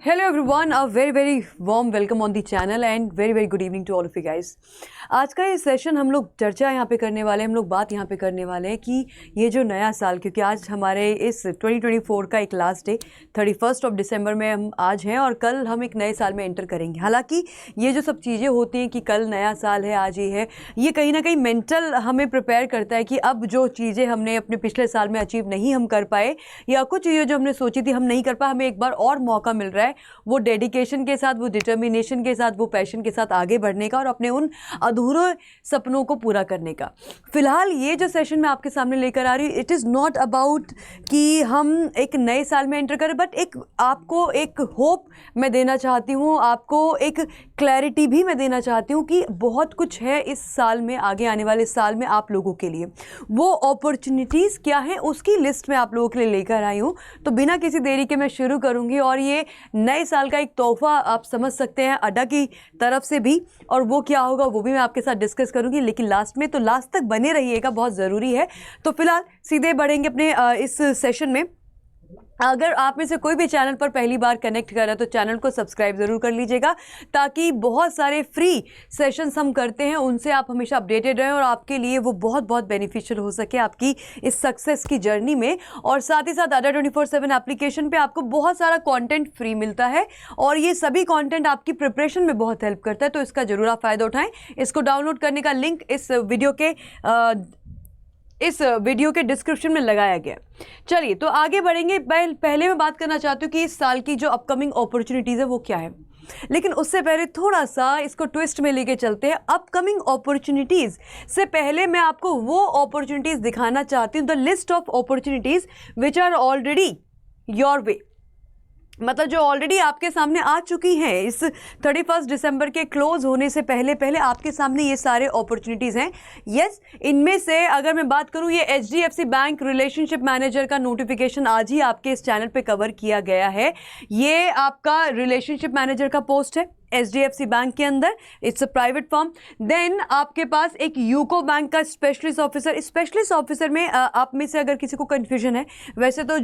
Hello everyone, a very warm welcome on the channel and very good evening to all of you guys. आज का ये session हम लोग चर्चा यहाँ पे करने वाले हैं, हम लोग बात यहाँ पे करने वाले हैं कि ये जो नया साल, क्योंकि आज हमारे इस 2024 का एक लास्ट डे 31 दिसंबर में हम आज हैं और कल हम एक नए साल में एंटर करेंगे। हालांकि ये जो सब चीज़ें होती हैं कि कल नया साल है, आज ही है, ये कहीं ना कहीं मेंटल हमें प्रिपेयर करता है कि अब जो चीज़ें हमने अपने पिछले साल में अचीव नहीं हम कर पाए या कुछ चीज़ें जो हमने सोची थी हम नहीं कर पाए, हमें एक बार और मौका मिल रहा है वो डेडिकेशन के साथ, वो डिटर्मिनेशन के साथ, वो पैशन के साथ आगे बढ़ने का और अपने उन अधूरे सपनों को पूरा करने का। फिलहाल ये जो सेशन मैं आपके सामने लेकर आ रही हूँ, इट इज़ नॉट अबाउट कि हम एक नए साल में एंटर करें, बट एक आपको एक होप मैं देना चाहती हूँ, आपको एक क्लैरिटी भी मैं देना चाहती हूँ कि बहुत कुछ है इस साल में, आगे आने वाले साल में आप लोगों के लिए। वो अपॉर्चुनिटीज़ क्या हैं उसकी लिस्ट में आप लोगों के लिए लेकर आई हूँ। तो बिना किसी देरी के मैं शुरू करूँगी और ये नए साल का एक तोहफा आप समझ सकते हैं अड्डा की तरफ से भी, और वो क्या होगा वो भी मैं आपके साथ डिस्कस करूंगी, लेकिन लास्ट में, तो लास्ट तक बने रहिएगा, बहुत ज़रूरी है। तो फिलहाल सीधे बढ़ेंगे अपने इस सेशन में। अगर आप में से कोई भी चैनल पर पहली बार कनेक्ट कर रहा है तो चैनल को सब्सक्राइब ज़रूर कर लीजिएगा, ताकि बहुत सारे फ्री सेशंस हम करते हैं उनसे आप हमेशा अपडेटेड रहें और आपके लिए वो बहुत बेनिफिशियल हो सके आपकी इस सक्सेस की जर्नी में। और साथ ही साथ अड्डा 24/7 एप्लीकेशन पे आपको बहुत सारा कंटेंट फ्री मिलता है और ये सभी कंटेंट आपकी प्रिपरेशन में बहुत हेल्प करता है, तो इसका ज़रूर आप फ़ायदा उठाएँ। इसको डाउनलोड करने का लिंक इस वीडियो के डिस्क्रिप्शन में लगाया गया। चलिए तो आगे बढ़ेंगे। पहले मैं बात करना चाहती हूँ कि इस साल की जो अपकमिंग अपॉर्चुनिटीज़ है वो क्या है, लेकिन उससे पहले थोड़ा सा इसको ट्विस्ट में लेके चलते हैं। अपकमिंग अपॉर्चुनिटीज़ से पहले मैं आपको वो अपॉर्चुनिटीज़ दिखाना चाहती हूँ, the list of opportunities which are already your way, मतलब जो ऑलरेडी आपके सामने आ चुकी हैं। इस 31 दिसंबर के क्लोज होने से पहले आपके सामने ये सारे अपॉर्चुनिटीज़ हैं। यस, इनमें से अगर मैं बात करूँ, ये HDFC बैंक रिलेशनशिप मैनेजर का नोटिफिकेशन आज ही आपके इस चैनल पे कवर किया गया है। ये आपका रिलेशनशिप मैनेजर का पोस्ट है HDFC बैंक के अंदर, it's a private firm. Then आपके पास एक यूको बैंक का स्पेशलिस्ट ऑफिसर। स्पेशलिस्ट ऑफिसर में आप में से अगर किसी को कन्फ्यूजन है, वैसे तो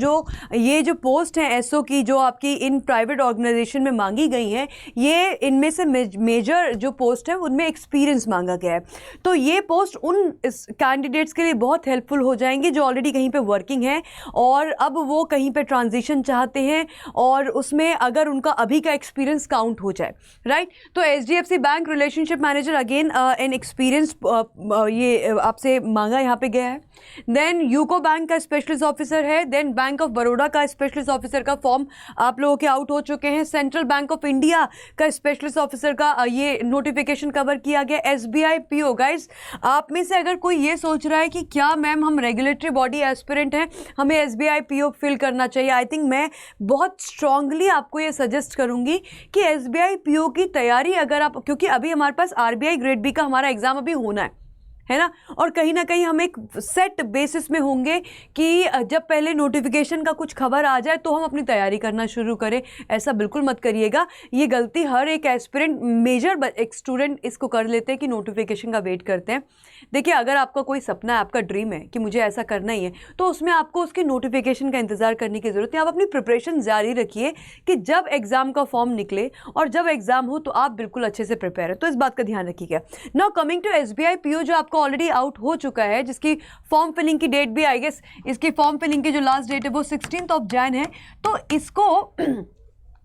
ये जो पोस्ट है SO की जो आपकी इन प्राइवेट ऑर्गेनाइजेशन में मांगी गई हैं, ये इनमें से मेजर जो पोस्ट है उनमें एक्सपीरियंस मांगा गया है। तो ये पोस्ट उन कैंडिडेट्स के लिए बहुत हेल्पफुल हो जाएंगे जो ऑलरेडी कहीं पे वर्किंग है और अब वो कहीं पे ट्रांजिशन चाहते हैं और उसमें अगर उनका अभी का एक्सपीरियंस काउंट हो जाए, राइट। तो HDFC bank relationship manager again an experience ये आपसे मांगा यहाँ पे गया है। देन यूको बैंक का स्पेशलिस्ट ऑफिसर है। देन बैंक ऑफ बड़ौदा का स्पेशलिस्ट ऑफिसर का फॉर्म आप लोगों के आउट हो चुके हैं। सेंट्रल बैंक ऑफ इंडिया का स्पेशलिस्ट ऑफिसर का ये नोटिफिकेशन कवर किया गया। SBI PO, गाइज आप में से अगर कोई ये सोच रहा है कि क्या मैम हम रेगुलेटरी बॉडी एस्पिरेंट हैं, हमें SBI PO फिल करना चाहिए, आई थिंक मैं बहुत स्ट्रांगली आपको ये सजेस्ट करूंगी कि SBI PO की तैयारी अगर आप, क्योंकि अभी हमारे पास RBI ग्रेड B का हमारा एग्जाम अभी होना है ना, और कहीं ना कहीं हम एक सेट बेसिस में होंगे कि जब पहले नोटिफिकेशन का कुछ खबर आ जाए तो हम अपनी तैयारी करना शुरू करें। ऐसा बिल्कुल मत करिएगा, ये गलती हर एक एस्पिरेंट, मेजर एक स्टूडेंट इसको कर लेते हैं कि नोटिफिकेशन का वेट करते हैं। देखिए, अगर आपका कोई सपना है, आपका ड्रीम है कि मुझे ऐसा करना ही है, तो उसमें आपको उसके नोटिफिकेशन का इंतज़ार करने की ज़रूरत है। आप अपनी प्रिपरेशन जारी रखिए कि जब एग्ज़ाम का फॉर्म निकले और जब एग्ज़ाम हो तो आप बिल्कुल अच्छे से प्रिपेयर है, तो इस बात का ध्यान रखिएगा। Now coming to SBI PO जो आपको ऑलरेडी आउट हो चुका है, जिसकी फॉर्म फिलिंग की डेट भी, आई गेस इसकी फॉर्म फिलिंग की जो लास्ट डेट है वो 16 जनवरी है। तो इसको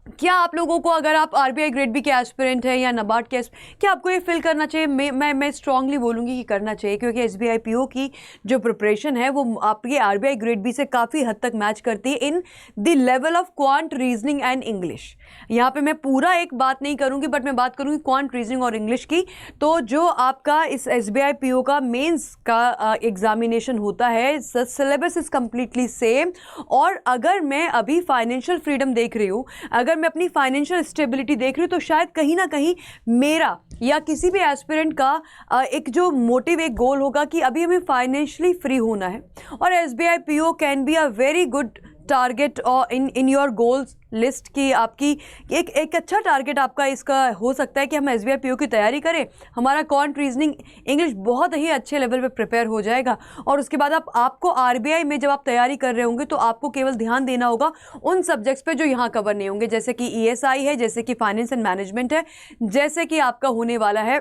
क्या आप लोगों को, अगर आप RBI ग्रेड B के एस्पिरेंट हैं या NABARD के, क्या आपको ये फिल करना चाहिए? मैं स्ट्रांगली बोलूँगी कि करना चाहिए, क्योंकि SBI PO की जो प्रिपरेशन है वो आपकी RBI ग्रेड B से काफ़ी हद तक मैच करती है in the level of quant, reasoning and English. यहाँ पे मैं पूरा एक बात नहीं करूँगी, बट मैं बात करूँगी क्वांट, रीजनिंग और इंग्लिश की। तो जो आपका इस SBI PO का मेंस का एग्जामिनेशन होता है, सिलेबस इज़ कम्प्लीटली सेम। और अगर मैं अभी फाइनेंशियल फ्रीडम देख रही हूँ, अगर मैं अपनी फाइनेंशियल स्टेबिलिटी देख रही हूँ, तो शायद कहीं ना कहीं मेरा या किसी भी एस्पिरेंट का एक जो मोटिव, एक गोल होगा कि अभी हमें फाइनेंशियली फ्री होना है। और SBI PO can be a very good target और इन योर गोल्स लिस्ट की आपकी एक अच्छा टारगेट आपका इसका हो सकता है कि हम SBI PO की तैयारी करें, हमारा क्वांट रीजनिंग इंग्लिश बहुत ही अच्छे लेवल पे प्रिपेयर हो जाएगा और उसके बाद आपको RBI में जब आप तैयारी कर रहे होंगे तो आपको केवल ध्यान देना होगा उन सब्जेक्ट्स पे जो यहाँ कवर नहीं होंगे, जैसे कि ESI है, जैसे कि फाइनेंस एंड मैनेजमेंट है, जैसे कि आपका होने वाला है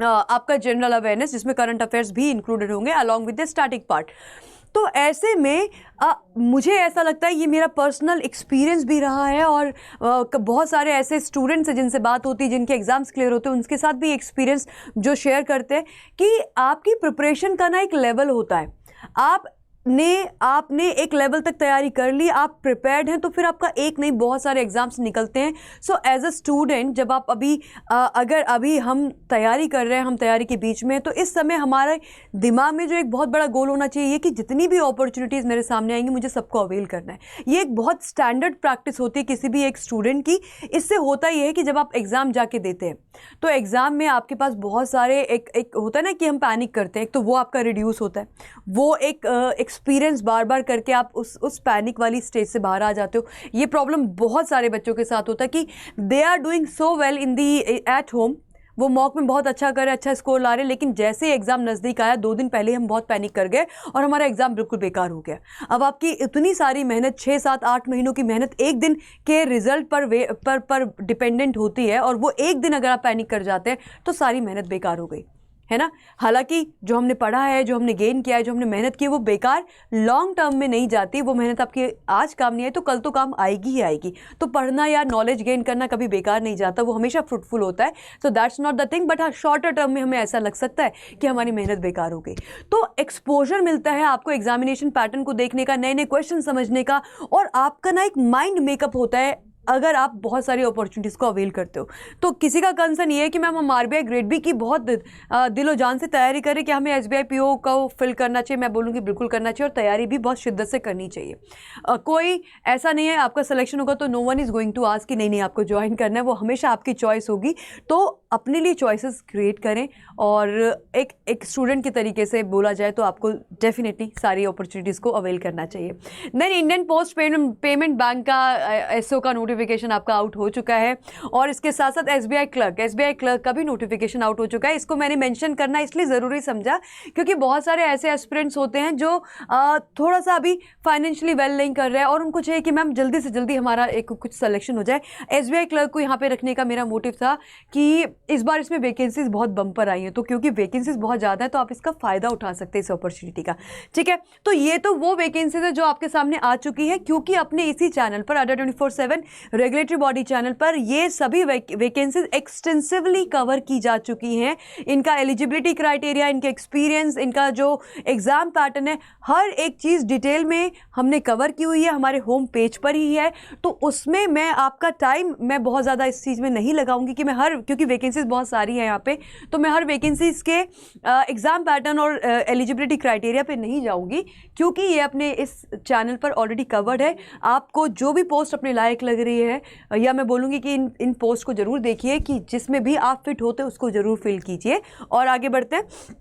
आपका जनरल अवेयरनेस जिसमें करंट अफेयर्स भी इंक्लूडेड होंगे along with the static part. तो ऐसे में मुझे ऐसा लगता है, ये मेरा पर्सनल एक्सपीरियंस भी रहा है और बहुत सारे ऐसे स्टूडेंट्स हैं जिनसे बात होती है, जिनके एग्ज़ाम्स क्लियर होते हैं, उनके साथ भी एक्सपीरियंस जो शेयर करते हैं कि आपकी प्रिपरेशन का ना एक लेवल होता है। आपने एक लेवल तक तैयारी कर ली, आप प्रिपेयर्ड हैं, तो फिर आपका एक नहीं बहुत सारे एग्जाम्स निकलते हैं। सो एज अ स्टूडेंट जब आप अगर अभी हम तैयारी कर रहे हैं, हम तैयारी के बीच में, तो इस समय हमारे दिमाग में जो एक बहुत बड़ा गोल होना चाहिए कि जितनी भी अपॉर्चुनिटीज़ मेरे सामने आएंगी मुझे सबको अवेल करना है। ये एक बहुत स्टैंडर्ड प्रैक्टिस होती है किसी भी एक स्टूडेंट की। इससे होता ये है कि जब आप एग्ज़ाम जाके देते हैं तो एग्ज़ाम में आपके पास बहुत सारे एक होता है ना कि हम पैनिक करते हैं, एक तो वो आपका रिड्यूस होता है, वो एक एक्सपीरियंस बार बार करके आप उस पैनिक वाली स्टेज से बाहर आ जाते हो। ये प्रॉब्लम बहुत सारे बच्चों के साथ होता है कि they are doing so well in the at home, वो मॉक में बहुत अच्छा कर रहे, अच्छा स्कोर ला रहे, लेकिन जैसे ही एग्जाम नज़दीक आया 2 दिन पहले हम बहुत पैनिक कर गए और हमारा एग्जाम बिल्कुल बेकार हो गया। अब आपकी इतनी सारी मेहनत, 6, 7, 8 महीनों की मेहनत एक दिन के रिजल्ट पर डिपेंडेंट होती है और वो एक दिन अगर आप पैनिक कर जाते हैं तो सारी मेहनत बेकार हो गई, है ना। हालांकि जो हमने पढ़ा है, जो हमने गेन किया है, जो हमने मेहनत की है, वो बेकार लॉन्ग टर्म में नहीं जाती। वो मेहनत आपकी आज काम नहीं आई तो कल तो काम आएगी ही आएगी। तो पढ़ना या नॉलेज गेन करना कभी बेकार नहीं जाता, वो हमेशा फ्रूटफुल होता है। So that's not the thing, but हाँ शॉर्टर टर्म में हमें ऐसा लग सकता है कि हमारी मेहनत बेकार हो गई। तो एक्सपोजर मिलता है आपको एग्जामिनेशन पैटर्न को देखने का, नए नए क्वेश्चन समझने का, और आपका ना एक माइंड मेकअप होता है अगर आप बहुत सारी अपॉर्चुनिटीज़ को अवेल करते हो। तो किसी का कंसर्न ये है कि मैम हम RBI ग्रेड बी की बहुत दिलो जान से तैयारी करें कि हमें SBI PO को फिल करना चाहिए। मैं बोलूँगी बिल्कुल करना चाहिए और तैयारी भी बहुत शिद्दत से करनी चाहिए। कोई ऐसा नहीं है आपका सिलेक्शन होगा तो no one is going to ask कि नहीं आपको ज्वाइन करना है, वो हमेशा आपकी चॉइस होगी। तो अपने लिए चॉइसेस क्रिएट करें और एक स्टूडेंट के तरीके से बोला जाए तो आपको डेफिनेटली सारी अपॉर्चुनिटीज़ को अवेल करना चाहिए। Then Indian post payment bank का SO का नोटिफिकेशन आपका आउट हो चुका है और इसके साथ साथ SBI क्लर्क का भी नोटिफिकेशन आउट हो चुका है। इसको मैंने मेंशन करना इसलिए ज़रूरी समझा क्योंकि बहुत सारे ऐसे एस्पिरेंट्स होते हैं जो थोड़ा सा अभी फाइनेंशियली वेल नहीं कर रहे हैं और उनको चाहिए कि मैम जल्दी से जल्दी हमारा एक कुछ सिलेक्शन हो जाए। SBI क्लर्क को यहाँ पे रखने का मेरा मोटिव था कि इस बार इसमें वैकेंसीज बहुत बम्पर आई हैं, तो क्योंकि वैकेंसीज बहुत ज़्यादा है तो आप इसका फ़ायदा उठा सकते हैं इस अपॉर्चुनिटी का। ठीक है, तो ये तो वो वैकेंसीज है जो आपके सामने आ चुकी है, क्योंकि अपने इसी चैनल पर अड्डा 24/7 रेगुलेटरी बॉडी चैनल पर ये सभी वैकेंसीज एक्सटेंसिवली कवर की जा चुकी हैं। इनका एलिजिबिलिटी क्राइटेरिया, इनके एक्सपीरियंस, इनका जो एग्ज़ाम पैटर्न है, हर एक चीज़ डिटेल में हमने कवर की हुई है, हमारे होम पेज पर ही है। तो उसमें मैं आपका टाइम मैं बहुत ज़्यादा इस चीज़ में नहीं लगाऊंगी कि मैं क्योंकि वैकेंसीज बहुत सारी है यहाँ पे, तो मैं हर वैकेंसीज के एग्ज़ाम पैटर्न और एलिजिबिलिटी क्राइटेरिया पे नहीं जाऊँगी, क्योंकि ये अपने इस चैनल पर ऑलरेडी कवर्ड है। आपको जो भी पोस्ट अपने लायक लग रही है, या मैं बोलूँगी कि इन पोस्ट को ज़रूर देखिए कि जिसमें भी आप फिट होते उसको ज़रूर फिल कीजिए। और आगे बढ़ते हैं।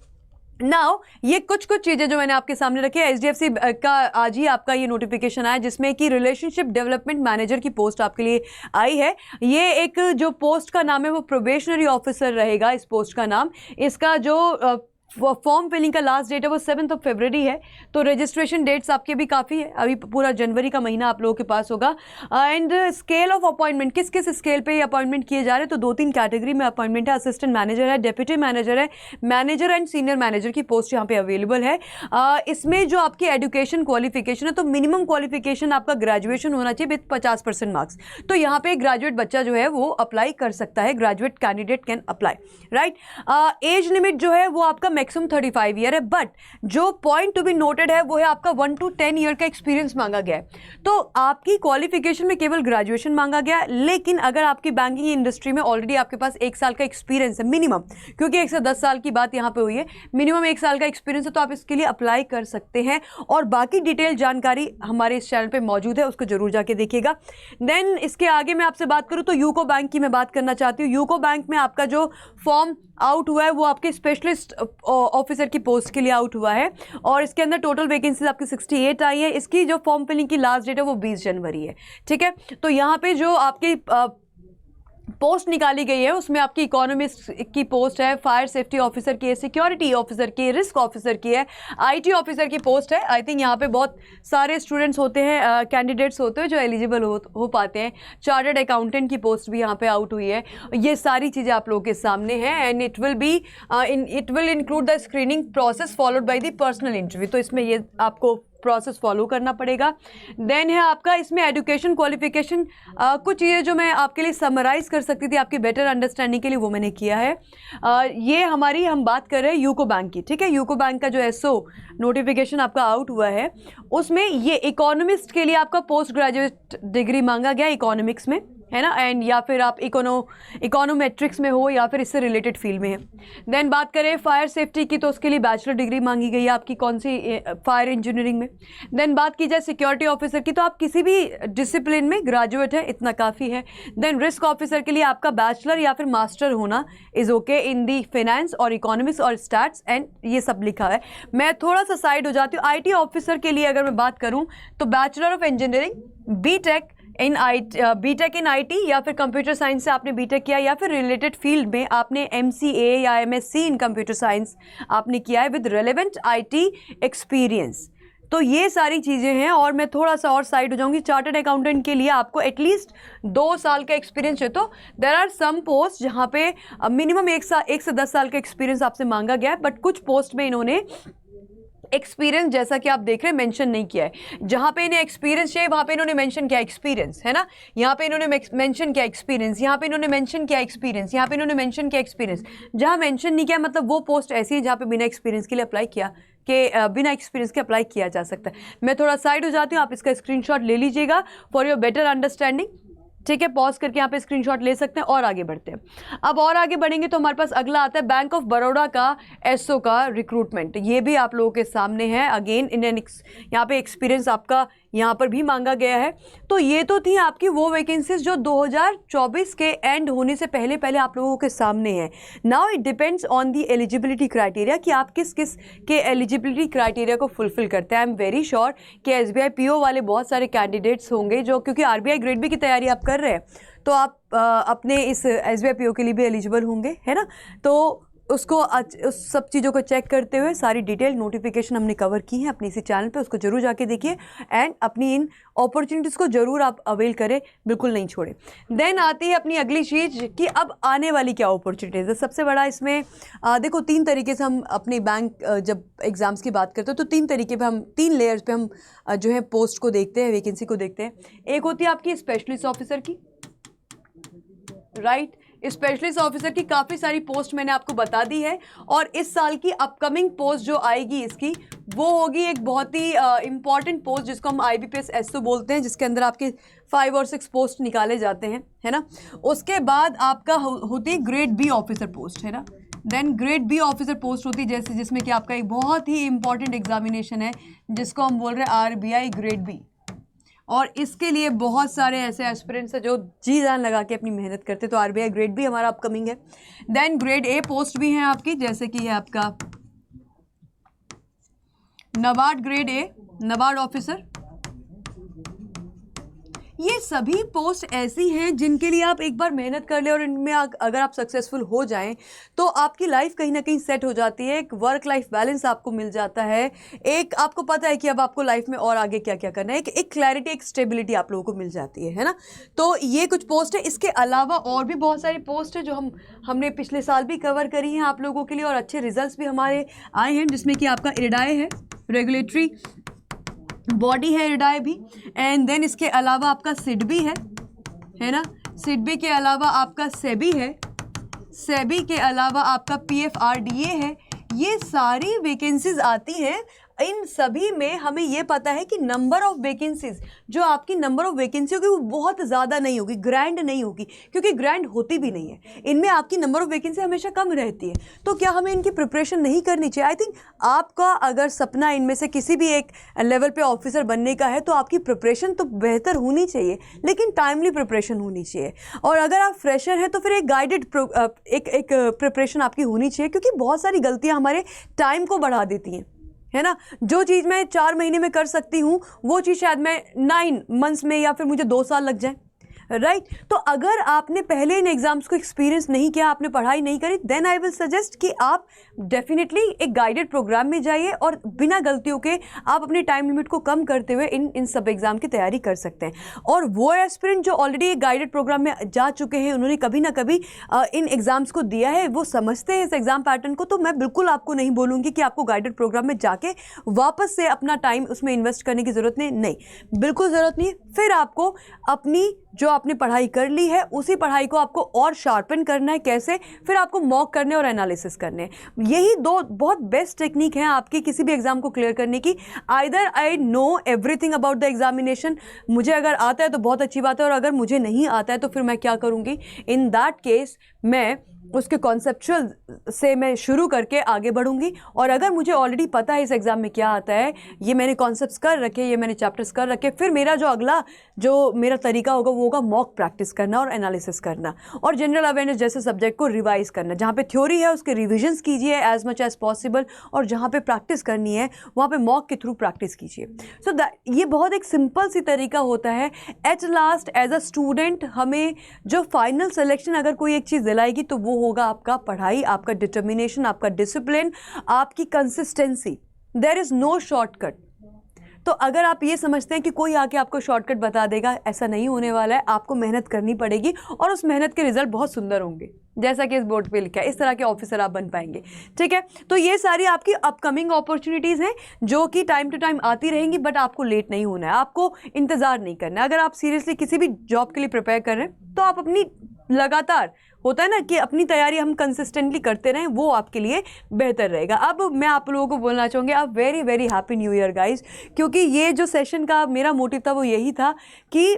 नाउ ये कुछ चीज़ें जो मैंने आपके सामने रखी है, HDFC का आज ही आपका ये नोटिफिकेशन आया जिसमें कि रिलेशनशिप डेवलपमेंट मैनेजर की पोस्ट आपके लिए आई है। ये एक जो पोस्ट का नाम है वो प्रोबेशनरी ऑफिसर रहेगा इस पोस्ट का नाम। इसका जो फॉर्म फिलिंग का लास्ट डेट है वो 7 फरवरी है। तो रजिस्ट्रेशन डेट्स आपके भी काफ़ी है, अभी पूरा जनवरी का महीना आप लोगों के पास होगा। एंड स्केल ऑफ अपॉइंटमेंट, किस किस स्केल पे ये अपॉइंटमेंट किए जा रहे हैं, तो 2-3 कैटेगरी में अपॉइंटमेंट है। असिस्टेंट मैनेजर है, डेप्यूटी मैनेजर है, मैनेजर एंड सीनियर मैनेजर की पोस्ट यहाँ पे अवेलेबल है। इसमें जो आपकी एजुकेशन क्वालिफिकेशन है, तो मिनिमम क्वालिफिकेशन आपका ग्रेजुएशन होना चाहिए विथ 50% मार्क्स। तो यहाँ पे ग्रेजुएट बच्चा जो है वो अप्लाई कर सकता है, graduate candidate can apply, right. Age limit जो है वो आपका मैक्सिमम 35 ईयर है, बट जो पॉइंट टू बी नोटेड है वो है आपका 1 to 10 ईयर का एक्सपीरियंस मांगा गया है। तो आपकी क्वालिफिकेशन में केवल ग्रेजुएशन मांगा गया, लेकिन अगर आपकी बैंकिंग इंडस्ट्री में ऑलरेडी आपके पास 1 साल का एक्सपीरियंस है मिनिमम, क्योंकि 1 से 10 साल की बात यहाँ पे हुई है, मिनिमम 1 साल का एक्सपीरियंस है, तो आप इसके लिए अप्लाई कर सकते हैं। और बाकी डिटेल जानकारी हमारे इस चैनल पर मौजूद है, उसको जरूर जाके देखिएगा। देन इसके आगे मैं आपसे बात करूँ तो यूको बैंक की मैं बात करना चाहती हूँ। यूको बैंक में आपका जो फॉर्म आउट हुआ है वो आपके स्पेशलिस्ट ऑफिसर की पोस्ट के लिए आउट हुआ है, और इसके अंदर टोटल वैकेंसीज आपकी 68 आई है। इसकी जो फॉर्म फिलिंग की लास्ट डेट है वो 20 जनवरी है, ठीक है। तो यहाँ पे जो आपकी पोस्ट निकाली गई है उसमें आपकी इकोनॉमिस्ट की पोस्ट है, फायर सेफ्टी ऑफिसर की है, सिक्योरिटी ऑफिसर की, रिस्क ऑफिसर की है, आईटी ऑफिसर की पोस्ट है। आई थिंक यहाँ पे बहुत सारे स्टूडेंट्स होते हैं, कैंडिडेट्स होते हैं जो एलिजिबल हो पाते हैं। चार्टर्ड अकाउंटेंट की पोस्ट भी यहाँ पे आउट हुई है। ये सारी चीज़ें आप लोगों के सामने हैं, and it will include the screening process followed by the personal interview. तो इसमें ये आपको प्रोसेस फॉलो करना पड़ेगा। देन है आपका इसमें एजुकेशन क्वालिफिकेशन, कुछ चीज़ें जो मैं आपके लिए समराइज़ कर सकती थी आपकी बेटर अंडरस्टैंडिंग के लिए, वो मैंने किया है। ये हम बात कर रहे हैं यूको बैंक की, ठीक है। यूको बैंक का जो एसओ नोटिफिकेशन आपका आउट हुआ है उसमें ये इकोनॉमिस्ट के लिए आपका पोस्ट ग्रेजुएट डिग्री मांगा गया इकोनॉमिक्स में, है ना, एंड या फिर आप इकोनोमेट्रिक्स में हो या फिर इससे रिलेटेड फील्ड में है। देन बात करें फायर सेफ्टी की तो उसके लिए बैचलर डिग्री मांगी गई है आपकी, कौन सी, फायर इंजीनियरिंग में। देन बात की जाए सिक्योरिटी ऑफिसर की तो आप किसी भी डिसिप्लिन में ग्रेजुएट है, इतना काफ़ी है। देन रिस्क ऑफिसर के लिए आपका बैचलर या फिर मास्टर होना is okay in the finance और इकोनॉमिक्स और स्टैट्स, एंड ये सब लिखा है। मैं थोड़ा सा साइड हो जाती हूँ। आईटी ऑफिसर के लिए अगर मैं बात करूँ तो bachelor of engineering, BTech in IT या फिर कंप्यूटर साइंस से आपने बीटेक किया, या फिर रिलेटेड फील्ड में आपने एमसीए या एमएससी इन कंप्यूटर साइंस आपने किया है विद रेलेवेंट आईटी एक्सपीरियंस। तो ये सारी चीज़ें हैं। और मैं थोड़ा सा और साइड हो जाऊंगी। चार्टर्ड अकाउंटेंट के लिए आपको एटलीस्ट 2 साल का एक्सपीरियंस है। तो देर आर सम पोस्ट जहाँ पे मिनिमम 1 से 10 साल का एक्सपीरियंस आपसे मांगा गया है, बट कुछ पोस्ट में इन्होंने एक्सपीरियंस, जैसा कि आप देख रहे हैं, मेंशन नहीं किया है। जहाँ पे इन्हें एक्सपीरियंस चाहिए वहाँ पे इन्होंने मेंशन किया एक्सपीरियंस, है ना। यहाँ पे इन्होंने मेंशन किया एक्सपीरियंस, यहाँ पे इन्होंने मेंशन किया एक्सपीरियंस, यहाँ पे इन्होंने मेंशन किया एक्सपीरियंस। जहाँ मेंशन नहीं किया मतलब वो पोस्ट ऐसी है जहाँ पे बिना एक्सपीरियंस के लिए अप्लाई किया बिना एक्सपीरियंस के अप्लाई किया जा सकता है। मैं थोड़ा साइड हो जाती हूँ, आप इसका स्क्रीनशॉट ले लीजिएगा फॉर योर बेटर अंडरस्टैंडिंग, ठीक है। पॉज करके यहाँ पे स्क्रीनशॉट ले सकते हैं और आगे बढ़ते हैं। अब और आगे बढ़ेंगे तो हमारे पास अगला आता है बैंक ऑफ बड़ौदा का एसओ का रिक्रूटमेंट। ये भी आप लोगों के सामने है। अगेन यहाँ पे एक्सपीरियंस आपका यहाँ पर भी मांगा गया है। तो ये तो थी आपकी वो वैकेंसीज जो 2024 के एंड होने से पहले पहले आप लोगों के सामने है। Now it depends on the eligibility criteria कि आप किस किस के एलिजिबिलिटी क्राइटेरिया को फुलफिल करते हैं। आई एम वेरी श्योर कि एसबीआई पीओ वाले बहुत सारे कैंडिडेट्स होंगे जो, क्योंकि आरबीआई ग्रेड बी की तैयारी आप कर रहे हैं तो आप अपने इस एसबीआई पीओ के लिए भी एलिजिबल होंगे, है ना। तो उसको उस सब चीज़ों को चेक करते हुए सारी डिटेल नोटिफिकेशन हमने कवर की है अपने इसी चैनल पे, उसको जरूर जाके देखिए एंड अपनी इन अपॉर्चुनिटीज़ को जरूर आप अवेल करें, बिल्कुल नहीं छोड़ें। देन आती है अपनी अगली चीज़ कि अब आने वाली क्या अपॉर्चुनिटीज़ है। सबसे बड़ा इसमें देखो 3 तरीके से हम अपने बैंक जब एग्ज़ाम्स की बात करते हैं तो 3 तरीके पे हम 3 लेयर्स पे हम जो है पोस्ट को देखते हैं, वैकेंसी को देखते हैं। एक होती है आपकी स्पेशलिस्ट ऑफिसर की, राइट। स्पेशलिस्ट ऑफिसर की काफ़ी सारी पोस्ट मैंने आपको बता दी है, और इस साल की अपकमिंग पोस्ट जो आएगी इसकी वो होगी एक बहुत ही इंपॉर्टेंट पोस्ट जिसको हम IBPS एसओ बोलते हैं, जिसके अंदर आपके 5 और 6 पोस्ट निकाले जाते हैं, है ना। उसके बाद आपका होती है ग्रेड बी ऑफिसर पोस्ट, है ना। Then grade B officer post होती है जैसे जिसमें कि आपका एक बहुत ही इंपॉर्टेंट एग्जामिनेशन है जिसको हम बोल रहे हैं RBI ग्रेड बी, और इसके लिए बहुत सारे ऐसे एस्पिरेंट्स हैं जो जी जान लगा के अपनी मेहनत करते हैं। तो RBI ग्रेड बी हमारा अपकमिंग है। देन ग्रेड ए पोस्ट भी हैं आपकी, जैसे कि है आपका NABARD grade A, NABARD officer. ये सभी पोस्ट ऐसी हैं जिनके लिए आप एक बार मेहनत कर ले और इनमें अगर आप सक्सेसफुल हो जाएं तो आपकी लाइफ कहीं ना कहीं सेट हो जाती है। एक वर्क लाइफ बैलेंस आपको मिल जाता है, एक आपको पता है कि अब आपको लाइफ में और आगे क्या क्या करना है, एक क्लैरिटी, एक स्टेबिलिटी आप लोगों को मिल जाती है ना। तो ये कुछ पोस्ट है। इसके अलावा और भी बहुत सारी पोस्ट है जो हमने पिछले साल भी कवर करी हैं आप लोगों के लिए, और अच्छे रिजल्ट भी हमारे आए हैं, जिसमें कि आपका इरडाई है, रेगुलेटरी बॉडी है इरडाई भी, एंड देन इसके अलावा आपका सिडबी है ना। सिडबी के अलावा आपका सेबी है, सेबी के अलावा आपका PFRDA है। ये सारी वैकेंसीज आती हैं इन सभी में हमें ये पता है कि नंबर ऑफ वैकेंसीज, जो आपकी नंबर ऑफ वैकेंसी होगी वो बहुत ज़्यादा नहीं होगी, ग्रैंड नहीं होगी, क्योंकि ग्रैंड होती भी नहीं है। इनमें आपकी नंबर ऑफ वैकेंसी हमेशा कम रहती है। तो क्या हमें इनकी प्रिपरेशन नहीं करनी चाहिए? आई थिंक आपका अगर सपना इनमें से किसी भी एक लेवल पे ऑफिसर बनने का है तो आपकी प्रिपरेशन तो बेहतर होनी चाहिए, लेकिन टाइमली प्रिपरेशन होनी चाहिए। और अगर आप फ्रेशर हैं तो फिर एक गाइडेड एक प्रिपरेशन आपकी होनी चाहिए, क्योंकि बहुत सारी गलतियां हमारे टाइम को बढ़ा देती हैं, है ना। जो चीज़ मैं 4 महीने में कर सकती हूँ वो चीज़ शायद मैं 9 मंथ्स में या फिर मुझे 2 साल लग जाए, राइट। तो अगर आपने पहले इन एग्जाम्स को एक्सपीरियंस नहीं किया, आपने पढ़ाई नहीं करी, देन आई विल सजेस्ट कि आप डेफिनेटली एक गाइडेड प्रोग्राम में जाइए और बिना गलतियों के आप अपनी टाइम लिमिट को कम करते हुए इन सब एग्जाम की तैयारी कर सकते हैं। और वो एस्पिरेंट जो ऑलरेडी एक गाइडेड प्रोग्राम में जा चुके हैं, उन्होंने कभी ना कभी इन एग्जाम्स को दिया है, वो समझते हैं इस एग्जाम पैटर्न को, तो मैं बिल्कुल आपको नहीं बोलूँगी कि आपको गाइडेड प्रोग्राम में जाके वापस से अपना टाइम उसमें इन्वेस्ट करने की ज़रूरत नहीं, बिल्कुल ज़रूरत नहीं है। फिर आपको अपनी जो आपने पढ़ाई कर ली है उसी पढ़ाई को आपको और शार्पन करना है। कैसे? फिर आपको मॉक करने और एनालिसिस करने हैं। यही 2 बहुत बेस्ट टेक्निक हैं आपकी किसी भी एग्जाम को क्लियर करने की। Either I know everything about the examination, मुझे अगर आता है तो बहुत अच्छी बात है, और अगर मुझे नहीं आता है तो फिर मैं क्या करूँगी? इन दैट केस मैं उसके कॉन्सेप्चुअल से मैं शुरू करके आगे बढ़ूंगी। और अगर मुझे ऑलरेडी पता है इस एग्ज़ाम में क्या आता है, ये मैंने कॉन्सेप्ट्स कर रखे, ये मैंने चैप्टर्स कर रखे, फिर मेरा जो अगला जो मेरा तरीका होगा वो होगा मॉक प्रैक्टिस करना और एनालिसिस करना और जनरल अवेयरनेस जैसे सब्जेक्ट को रिवाइज करना। जहाँ पे थ्योरी है उसके रिविजन्स कीजिए एज मच एज पॉसिबल, और जहाँ पे प्रैक्टिस करनी है वहाँ पे मॉक के थ्रू प्रैक्टिस कीजिए। सो ये बहुत एक सिंपल सी तरीका होता है। At last as a student हमें जो फाइनल सिलेक्शन अगर कोई एक चीज़ दिलाएगी तो वो होगा आपका पढ़ाई, आपका डिटर्मिनेशन, आपका डिसिप्लिन, आपकी consistency. There is no shortcut. तो अगर आप ये समझते हैं कि कोई आके आपको शॉर्टकट बता देगा, ऐसा नहीं होने वाला है। आपको मेहनत करनी पड़ेगी और उस मेहनत के रिजल्ट बहुत सुंदर होंगे, जैसा कि इस बोर्ड पे लिखा है। इस तरह के ऑफिसर आप बन पाएंगे, ठीक है। तो ये सारी आपकी अपकमिंग अपॉर्चुनिटीज़ हैं जो कि टाइम टू टाइम आती रहेंगी, बट आपको लेट नहीं होना है, आपको इंतज़ार नहीं करना है। अगर आप सीरियसली किसी भी जॉब के लिए प्रिपेयर कर रहे हैं तो आप अपनी लगातार, होता है ना कि अपनी तैयारी हम कंसिस्टेंटली करते रहें, वो आपके लिए बेहतर रहेगा। अब मैं आप लोगों को बोलना चाहूँगी, आप very very happy new year guys, क्योंकि ये जो सेशन का मेरा मोटिव था वो यही था कि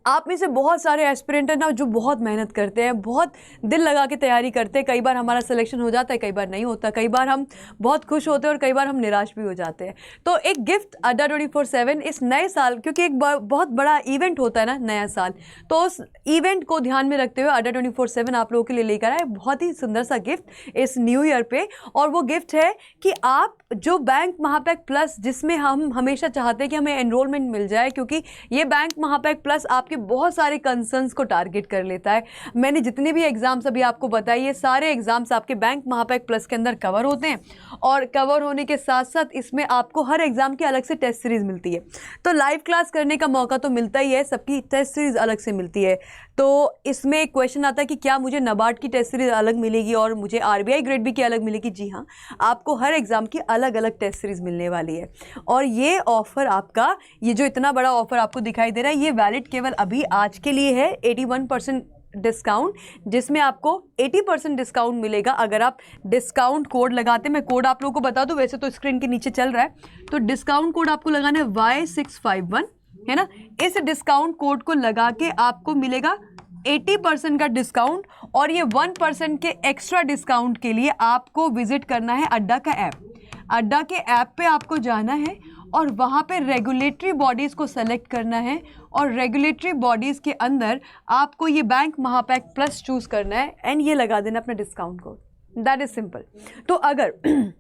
आप में से बहुत सारे एस्पिरेंट हैं ना जो बहुत मेहनत करते हैं, बहुत दिल लगा के तैयारी करते हैं। कई बार हमारा सिलेक्शन हो जाता है, कई बार नहीं होता, कई बार हम बहुत खुश होते हैं और कई बार हम निराश भी हो जाते हैं। तो एक गिफ्ट अड्डा 24/7 इस नए साल, क्योंकि एक बहुत बड़ा इवेंट होता है ना नया साल, तो उस इवेंट को ध्यान में रखते हुए अड्डा 24/7 आप लोगों के लिए लेकर आए बहुत ही सुंदर सा गिफ्ट इस न्यू ईयर पे। और वो गिफ्ट है कि आप जो बैंक महापैक प्लस, जिसमें हम हमेशा चाहते हैं कि हमें एनरोलमेंट मिल जाए, क्योंकि ये बैंक महापैक प्लस आपके बहुत सारे कंसर्न्स को टारगेट कर लेता है। मैंने जितने भी एग्जाम्स अभी आपको बताए, ये सारे एग्जाम्स आपके बैंक महापैक प्लस के अंदर कवर होते हैं, और कवर होने के साथ साथ इसमें आपको हर एग्जाम की अलग से टेस्ट सीरीज मिलती है। तो लाइव क्लास करने का मौका तो मिलता ही है, सबकी टेस्ट सीरीज अलग से मिलती है। तो इसमें एक क्वेश्चन आता है कि क्या मुझे नाबार्ड की टेस्ट सीरीज अलग मिलेगी और मुझे आरबीआई ग्रेड बी की अलग मिलेगी? जी हाँ, आपको हर एग्जाम की अलग अलग टेस्ट सीरीज मिलने वाली है। और ये ऑफर आपका, ये जो इतना बड़ा ऑफर आपको दिखाई दे रहा है, ये वैलिड केवल अभी आज के लिए है। 81% डिस्काउंट, जिसमें आपको 80% डिस्काउंट मिलेगा अगर आप डिस्काउंट कोड लगाते। मैं कोड आप लोगों को बता दूं, वैसे तो स्क्रीन के नीचे चल रहा है। तो डिस्काउंट कोड आपको लगाना है Y651, है ना। इस डिस्काउंट कोड को लगा के आपको मिलेगा 80% का डिस्काउंट, और ये 1% के एक्स्ट्रा डिस्काउंट के लिए आपको विजिट करना है अड्डा का ऐप। अड्डा के ऐप पे आपको जाना है और वहाँ पे रेगुलेटरी बॉडीज़ को सेलेक्ट करना है, और रेगुलेटरी बॉडीज़ के अंदर आपको ये बैंक महापैक प्लस चूज़ करना है एंड ये लगा देना अपना discount code. That is simple. तो अगर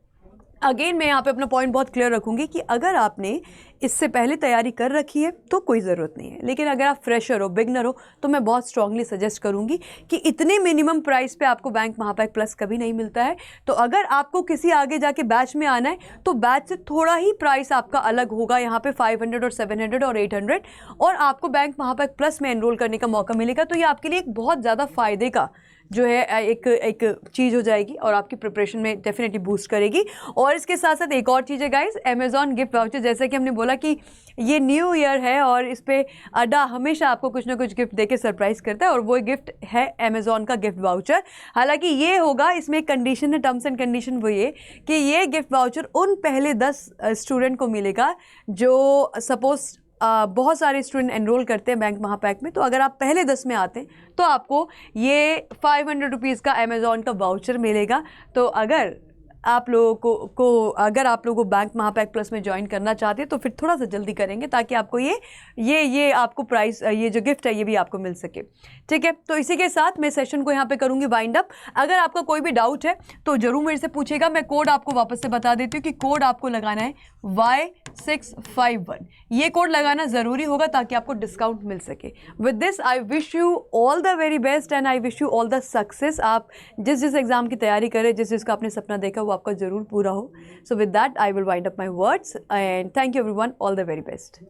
अगेन मैं यहाँ पे अपना पॉइंट बहुत क्लियर रखूँगी कि अगर आपने इससे पहले तैयारी कर रखी है तो कोई ज़रूरत नहीं है, लेकिन अगर आप फ्रेशर हो, बिगनर हो, तो मैं बहुत स्ट्रांगली सजेस्ट करूँगी कि इतने मिनिमम प्राइस पे आपको बैंक महापैक प्लस कभी नहीं मिलता है। तो अगर आपको किसी आगे जाके बैच में आना है तो बैच से थोड़ा ही प्राइस आपका अलग होगा, यहाँ पे 500 और 700 और 800, और आपको बैंक महापैक प्लस में एनरोल करने का मौका मिलेगा। तो ये आपके लिए एक बहुत ज़्यादा फ़ायदे का जो है एक एक चीज़ हो जाएगी और आपकी प्रिपरेशन में डेफिनेटली बूस्ट करेगी। और इसके साथ साथ एक और चीज़ है गाइस, अमेज़ॉन गिफ्ट वाउचर, जैसे कि हमने बोला कि ये न्यू ईयर है और इस पे अड्डा हमेशा आपको कुछ ना कुछ गिफ्ट देके सरप्राइज़ करता है, और वो गिफ्ट है अमेज़ॉन का गिफ्ट वाउचर। हालांकि ये होगा, इसमें एक कंडीशन है, टर्म्स एंड कंडीशन वो ये कि ये गिफ्ट वाउचर उन पहले 10 स्टूडेंट को मिलेगा जो सपोज बहुत सारे स्टूडेंट एनरोल करते हैं बैंक महापैक में। तो अगर आप पहले 10 में आते हैं तो आपको ये 500 रुपीज़ का अमेज़ॉन का वाउचर मिलेगा। तो अगर आप लोगों को अगर आप लोगों को बैंक महापैक प्लस में ज्वाइन करना चाहते हैं तो फिर थोड़ा सा जल्दी करेंगे, ताकि आपको ये आपको प्राइस, ये जो गिफ्ट है ये भी आपको मिल सके। ठीक है, तो इसी के साथ मैं सेशन को यहाँ पे करूँगी वाइंड अप। अगर आपका कोई भी डाउट है तो ज़रूर मेरे से पूछेगा। मैं कोड आपको वापस से बता देती हूँ कि कोड आपको लगाना है Y651। ये कोड लगाना ज़रूरी होगा ताकि आपको डिस्काउंट मिल सके। With this I wish you all the very best and I wish you all the success. आप जिस एग्ज़ाम की तैयारी करें, जिसका आपने सपना देखा वो आपका ज़रूर पूरा हो। So with that I will wind up my words and thank you everyone, all the very best.